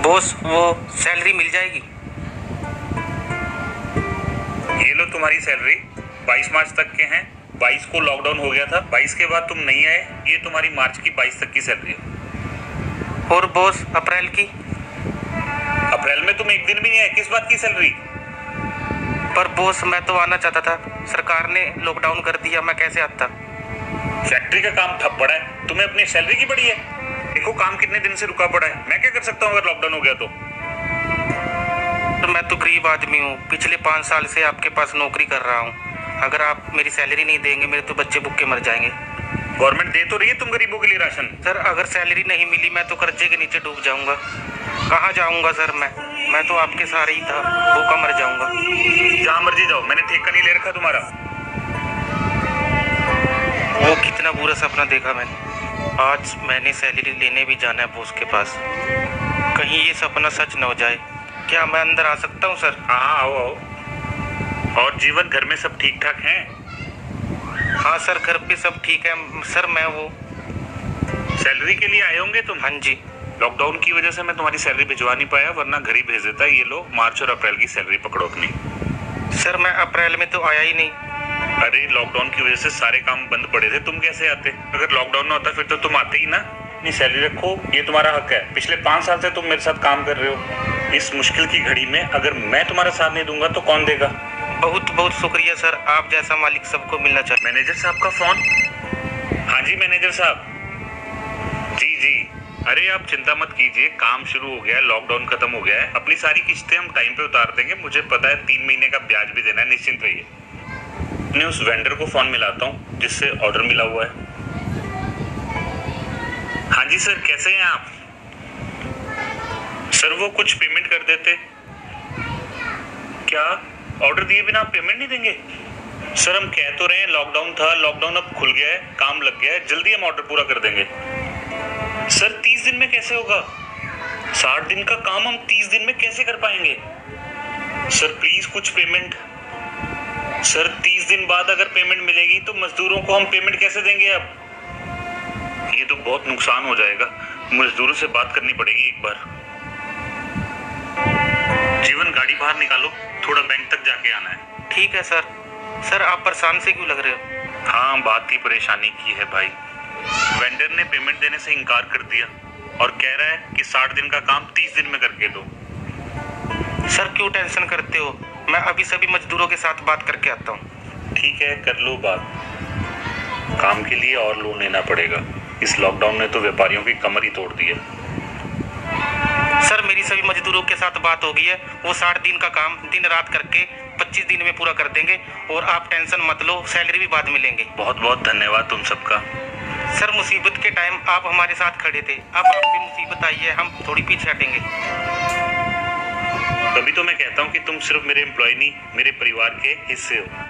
Boss वो salary मिल जाएगी? ये लो तुम्हारी सैलरी। 22 मार्च तक के हैं। 22 को लॉकडाउन हो गया था, 22 के बाद तुम नहीं आए। ये तुम्हारी मार्च की 22 तक की सैलरी है। और बॉस अप्रैल की? अप्रैल में तुम एक दिन भी नहीं आए, किस बात की सैलरी? पर बॉस मैं तो आना चाहता था, सरकार ने लॉकडाउन कर दिया, मैं कैसे आता? फैक्ट्री का काम ठप पड़ा है, तुम्हें अपनी सैलरी की पड़ी है। देखो काम कितने दिन से रुका पड़ा है, मैं क्या कर सकता हूँ अगर लॉकडाउन हो गया तो मैं तो गरीब आदमी हूँ, पिछले 5 साल से आपके पास नौकरी कर रहा हूँ। अगर आप मेरी सैलरी नहीं देंगे मेरे तो बच्चे भूखे मर जाएंगे। गवर्नमेंट दे तो रही है तुम गरीबों के लिए राशन। सर अगर सैलरी नहीं मिली मैं तो कर्जे के नीचे डूब जाऊंगा। कहाँ जाऊंगा सर? मैं तो आपके सहारे ही था, भूखा मर जाऊंगा। जहाँ मर्जी जाओ, मैंने ठेका नहीं ले रखा तुम्हारा। वो कितना बुरा सपना देखा मैंने। आज मैंने सैलरी लेने भी जाना है बॉस के पास, कहीं ये सपना सच न हो जाए। क्या मैं अंदर आ सकता हूँ सर? हाँ आओ आओ। और जीवन, घर में सब ठीक ठाक हैं? हाँ सर घर पे सब ठीक है सर। मैं वो सैलरी के लिए आए होंगे तुम? हाँ जी। लॉकडाउन की वजह से मैं तुम्हारी सैलरी भिजवा नहीं पाया, वरना घर ही भेज देता। ये लो मार्च और अप्रैल की सैलरी पकड़ो अपनी। सर मैं अप्रैल में तो आया ही नहीं। अरे लॉकडाउन की वजह से सारे काम बंद पड़े थे, तुम कैसे आते? अगर लॉकडाउन ना होता फिर तो तुम आते ही ना। अपनी सैलरी रखो, ये तुम्हारा हक है। पिछले 5 साल से तुम मेरे साथ काम कर रहे हो। इस मुश्किल की घड़ी में अगर मैं तुम्हारा साथ नहीं दूंगा तो कौन देगा? बहुत बहुत शुक्रिया सर, आप जैसा मालिक सबको मिलना चाहिए। मैनेजर साहब का फोन। हाँ जी मैनेजर साहब। जी जी। अरे आप चिंता मत कीजिए, काम शुरू हो गया है, लॉकडाउन खत्म हो गया है। अपनी सारी किस्तें हम टाइम पे उतार देंगे। मुझे पता है 3 महीने का ब्याज भी देना है, निश्चिंत रहिए। मैं उस वेंडर को फोन मिलाता हूँ जिससे ऑर्डर मिला हुआ है। हाँ जी सर, कैसे हैं आप? सर वो कुछ पेमेंट कर देते। क्या ऑर्डर दिए बिना आप पेमेंट नहीं देंगे? सर हम कह तो रहे हैं लॉकडाउन था, लॉकडाउन अब खुल गया है, काम लग गया है, जल्दी हम ऑर्डर पूरा कर देंगे। सर 30 दिन में कैसे होगा? 60 दिन का काम हम 30 दिन में कैसे कर पाएंगे? सर प्लीज कुछ पेमेंट। सर 30 दिन बाद अगर पेमेंट मिलेगी तो मजदूरों को हम पेमेंट कैसे देंगे? अब ये तो बहुत नुकसान हो जाएगा, मजदूरों से बात करनी पड़ेगी एक बार। जीवन गाड़ी बाहर निकालो, थोड़ा बैंक तक जाके आना है। ठीक है सर। सर आप परेशान से क्यों लग रहे हो? हाँ बात ही परेशानी की है भाई। वेंडर ने पेमेंट देने से इनकार कर दिया और कह रहा है कि 60 दिन का काम 30 दिन में करके दो। सर क्यों टेंशन करते हो, मैं अभी सभी मजदूरों के साथ बात करके आता हूँ। ठीक है कर लो बात। काम के लिए और लोन लेना पड़ेगा, इस लॉकडाउन ने तो व्यापारियों की कमर ही तोड़ दी है। सर मेरी सभी मजदूरों के साथ बात हो गई है, वो 60 दिन का काम दिन रात करके 25 दिन में पूरा कर देंगे। और आप टेंशन मत लो, सैलरी भी बाद में लेंगे। बहुत बहुत धन्यवाद तुम सबका। सर मुसीबत के टाइम आप हमारे साथ खड़े थे, अब आप पे मुसीबत आई है, हम थोड़ी पीछे हटेंगे। तभी तो मैं कहता हूँ कि तुम सिर्फ मेरे एम्प्लॉय नहीं, मेरे परिवार के हिस्से हो।